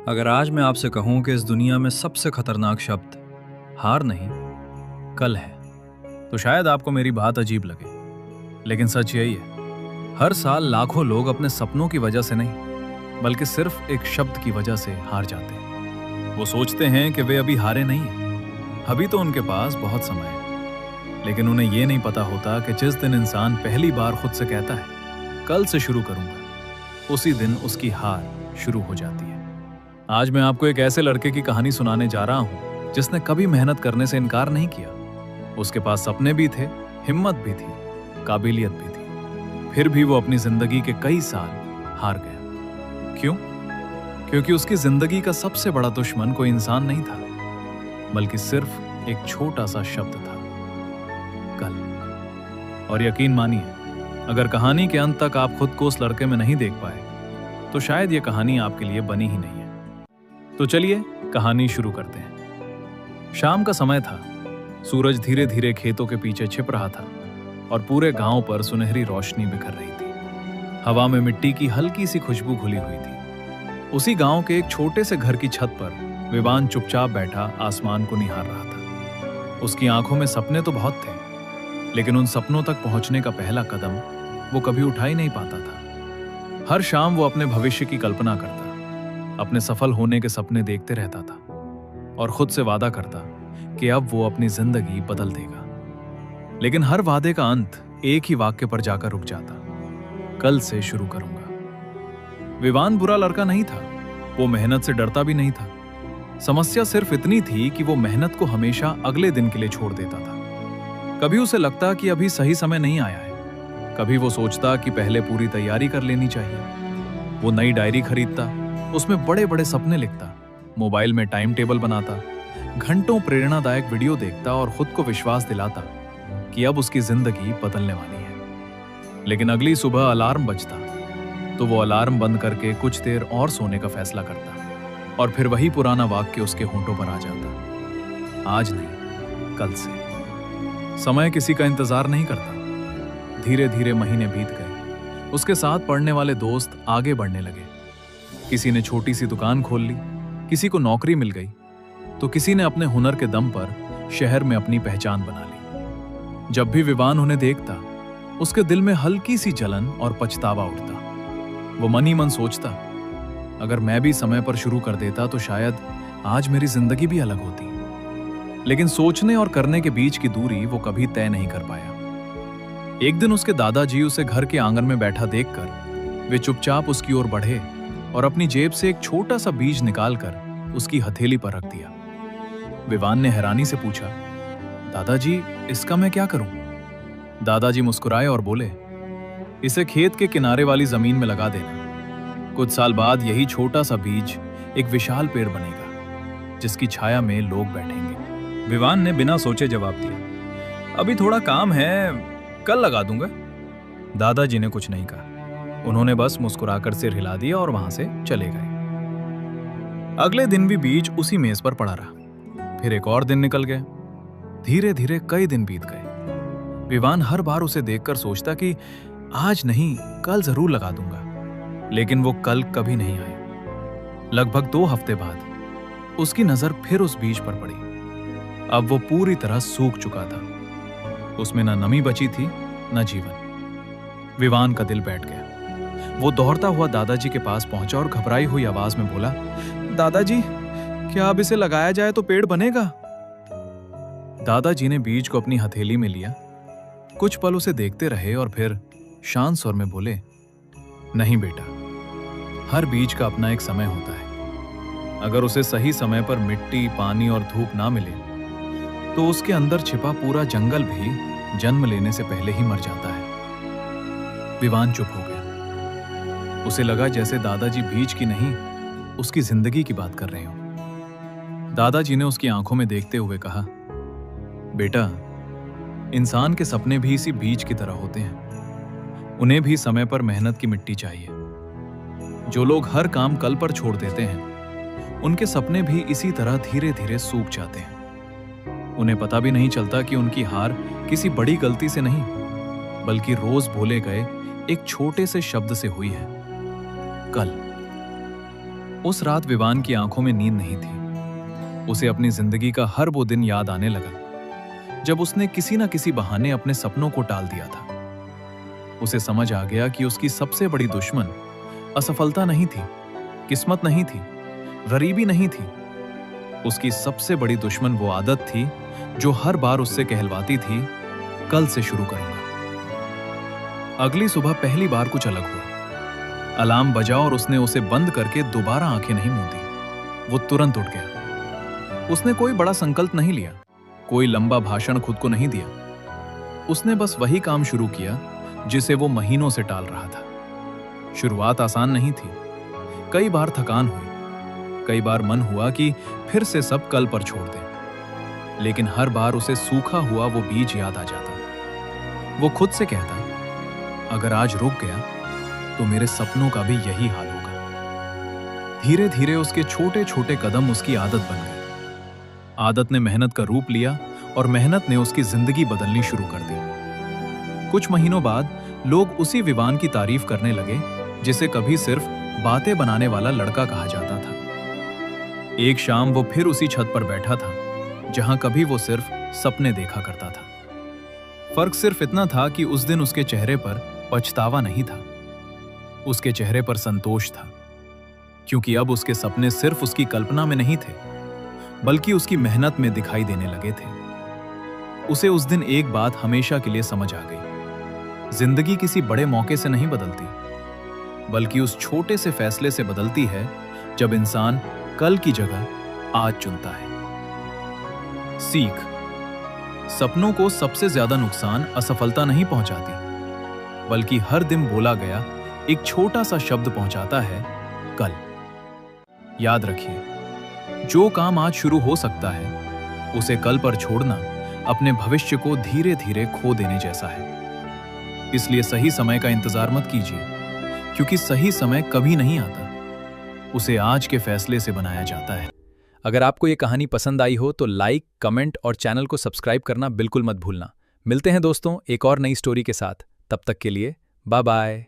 अगर आज मैं आपसे कहूं कि इस दुनिया में सबसे खतरनाक शब्द हार नहीं, कल है, तो शायद आपको मेरी बात अजीब लगे। लेकिन सच यही है, हर साल लाखों लोग अपने सपनों की वजह से नहीं, बल्कि सिर्फ एक शब्द की वजह से हार जाते हैं। वो सोचते हैं कि वे अभी हारे नहीं हैं, अभी तो उनके पास बहुत समय है। लेकिन उन्हें यह नहीं पता होता कि जिस दिन इंसान पहली बार खुद से कहता है कल से शुरू करूंगा, उसी दिन उसकी हार शुरू हो जाती है। आज मैं आपको एक ऐसे लड़के की कहानी सुनाने जा रहा हूं जिसने कभी मेहनत करने से इनकार नहीं किया। उसके पास सपने भी थे, हिम्मत भी थी, काबिलियत भी थी, फिर भी वो अपनी जिंदगी के कई साल हार गया। क्यों? क्योंकि उसकी जिंदगी का सबसे बड़ा दुश्मन कोई इंसान नहीं था, बल्कि सिर्फ एक छोटा सा शब्द था, कल। और यकीन मानिए, अगर कहानी के अंत तक आप खुद को उस लड़के में नहीं देख पाए, तो शायद ये कहानी आपके लिए बनी ही नहीं है। तो चलिए कहानी शुरू करते हैं। शाम का समय था, सूरज धीरे धीरे खेतों के पीछे छिप रहा था और पूरे गांव पर सुनहरी रोशनी बिखर रही थी। हवा में मिट्टी की हल्की सी खुशबू घुली हुई थी। उसी गांव के एक छोटे से घर की छत पर विवान चुपचाप बैठा आसमान को निहार रहा था। उसकी आंखों में सपने तो बहुत थे, लेकिन उन सपनों तक पहुंचने का पहला कदम वो कभी उठा ही नहीं पाता था। हर शाम वो अपने भविष्य की कल्पना करता, अपने सफल होने के सपने देखते रहता था और खुद से वादा करता कि अब वो अपनी जिंदगी बदल देगा। लेकिन हर वादे का अंत एक ही वाक्य पर जाकर रुक जाता, कल से शुरू करूंगा। विवान बुरा लड़का नहीं था, वो मेहनत से डरता भी नहीं था। समस्या सिर्फ इतनी थी कि वो मेहनत को हमेशा अगले दिन के लिए छोड़ देता था। कभी उसे लगता कि अभी सही समय नहीं आया है, कभी वो सोचता कि पहले पूरी तैयारी कर लेनी चाहिए। वो नई डायरी खरीदता, उसमें बड़े बड़े सपने लिखता, मोबाइल में टाइम टेबल बनाता, घंटों प्रेरणादायक वीडियो देखता और खुद को विश्वास दिलाता कि अब उसकी जिंदगी बदलने वाली है। लेकिन अगली सुबह अलार्म बजता तो वो अलार्म बंद करके कुछ देर और सोने का फैसला करता और फिर वही पुराना वाक्य उसके होंठों पर आ जाता, आज नहीं, कल से। समय किसी का इंतजार नहीं करता। धीरे धीरे महीने बीत गए। उसके साथ पढ़ने वाले दोस्त आगे बढ़ने लगे। किसी ने छोटी सी दुकान खोल ली, किसी को नौकरी मिल गई, तो किसी ने अपने हुनर के दम पर शहर में अपनी पहचान बना ली। जब भी विवान उन्हें देखता, उसके दिल में हल्की सी जलन और पछतावा उठता। वो मन ही मन सोचता, अगर मैं भी समय पर शुरू कर देता तो शायद आज मेरी जिंदगी भी अलग होती। लेकिन सोचने और करने के बीच की दूरी वो कभी तय नहीं कर पाया। एक दिन उसके दादाजी उसे घर के आंगन में बैठा देखकर वे चुपचाप उसकी ओर बढ़े और अपनी जेब से एक छोटा सा बीज निकालकर उसकी हथेली पर रख दिया। विवान ने हैरानी से पूछा, दादाजी, इसका मैं क्या करूं? दादाजी मुस्कुराए और बोले, इसे खेत के किनारे वाली जमीन में लगा देना। कुछ साल बाद यही छोटा सा बीज एक विशाल पेड़ बनेगा, जिसकी छाया में लोग बैठेंगे। विवान ने बिना सोचे जवाब दिया, अभी थोड़ा काम है, कल लगा दूंगा। दादाजी ने कुछ नहीं कहा। उन्होंने बस मुस्कुराकर सिर हिला दिया और वहां से चले गए। अगले दिन भी बीज उसी मेज पर पड़ा रहा। फिर एक और दिन निकल गया। धीरे धीरे कई दिन बीत गए। विवान हर बार उसे देखकर सोचता कि आज नहीं, कल जरूर लगा दूंगा। लेकिन वो कल कभी नहीं आया। लगभग 2 हफ्ते बाद उसकी नजर फिर उस बीज पर पड़ी। अब वो पूरी तरह सूख चुका था। उसमें न नमी बची थी, न जीवन। विवान का दिल बैठ गया। वो दौड़ता हुआ दादाजी के पास पहुंचा और घबराई हुई आवाज में बोला, दादाजी, क्या अब इसे लगाया जाए तो पेड़ बनेगा? दादाजी ने बीज को अपनी हथेली में लिया, कुछ पल उसे देखते रहे और फिर शांत स्वर में बोले, नहीं बेटा, हर बीज का अपना एक समय होता है। अगर उसे सही समय पर मिट्टी, पानी और धूप ना मिले, तो उसके अंदर छिपा पूरा जंगल भी जन्म लेने से पहले ही मर जाता है। विवान चुप हो गया। उसे लगा जैसे दादाजी बीज की नहीं, उसकी जिंदगी की बात कर रहे हो। दादाजी ने उसकी आंखों में देखते हुए कहा, बेटा, इंसान के सपने भी इसी बीज की तरह होते हैं। उन्हें भी समय पर मेहनत की मिट्टी चाहिए। जो लोग हर काम कल पर छोड़ देते हैं, उनके सपने भी इसी तरह धीरे धीरे सूख जाते हैं। उन्हें पता भी नहीं चलता कि उनकी हार किसी बड़ी गलती से नहीं, बल्कि रोज बोले गए एक छोटे से शब्द से हुई है, कल। उस रात विवान की आंखों में नींद नहीं थी। उसे अपनी जिंदगी का हर वो दिन याद आने लगा जब उसने किसी न किसी बहाने अपने सपनों को टाल दिया था। उसे समझ आ गया कि उसकी सबसे बड़ी दुश्मन असफलता नहीं थी, किस्मत नहीं थी, गरीबी नहीं थी। उसकी सबसे बड़ी दुश्मन वो आदत थी जो हर बार उससे कहलवाती थी, कल से शुरू करूंगा। अगली सुबह पहली बार कुछ अलग हुआ। अलार्म बजा और उसने उसे बंद करके दोबारा आंखें नहीं मूंदी। वो तुरंत उठ गया। उसने कोई बड़ा संकल्प नहीं लिया, कोई लंबा भाषण खुद को नहीं दिया। उसने बस वही काम शुरू किया जिसे वो महीनों से टाल रहा था। शुरुआत आसान नहीं थी। कई बार थकान हुई, कई बार मन हुआ कि फिर से सब कल पर छोड़ दें। लेकिन हर बार उसे सूखा हुआ वो बीज याद आ जाता। वो खुद से कहता, अगर आज रुक गया तो मेरे सपनों का भी यही हाल होगा। धीरे धीरे उसके छोटे छोटे कदम उसकी आदत बन गए। आदत ने मेहनत का रूप लिया और मेहनत ने उसकी जिंदगी बदलनी शुरू कर दी। कुछ महीनों बाद लोग उसी विवान की तारीफ करने लगे जिसे कभी सिर्फ बातें बनाने वाला लड़का कहा जाता था। एक शाम वो फिर उसी छत पर बैठा था जहां कभी वो सिर्फ सपने देखा करता था। फर्क सिर्फ इतना था कि उस दिन उसके चेहरे पर पछतावा नहीं था, उसके चेहरे पर संतोष था, क्योंकि अब उसके सपने सिर्फ उसकी कल्पना में नहीं थे, बल्कि उसकी मेहनत में दिखाई देने लगे थे। उसे उस दिन एक बात हमेशा के लिए समझ आ गई, जिंदगी किसी बड़े मौके से नहीं बदलती, बल्कि उस छोटे से फैसले से बदलती है जब इंसान कल की जगह आज चुनता है। सीख: सपनों को सबसे ज्यादा नुकसान असफलता नहीं पहुंचाती, बल्कि हर दिन बोला गया एक छोटा सा शब्द पहुंचाता है, कल। याद रखिए, जो काम आज शुरू हो सकता है उसे कल पर छोड़ना अपने भविष्य को धीरे धीरे खो देने जैसा है। इसलिए सही समय का इंतजार मत कीजिए, क्योंकि सही समय कभी नहीं आता, उसे आज के फैसले से बनाया जाता है। अगर आपको ये कहानी पसंद आई हो तो लाइक, कमेंट और चैनल को सब्सक्राइब करना बिल्कुल मत भूलना। मिलते हैं दोस्तों एक और नई स्टोरी के साथ। तब तक के लिए बाय बाय।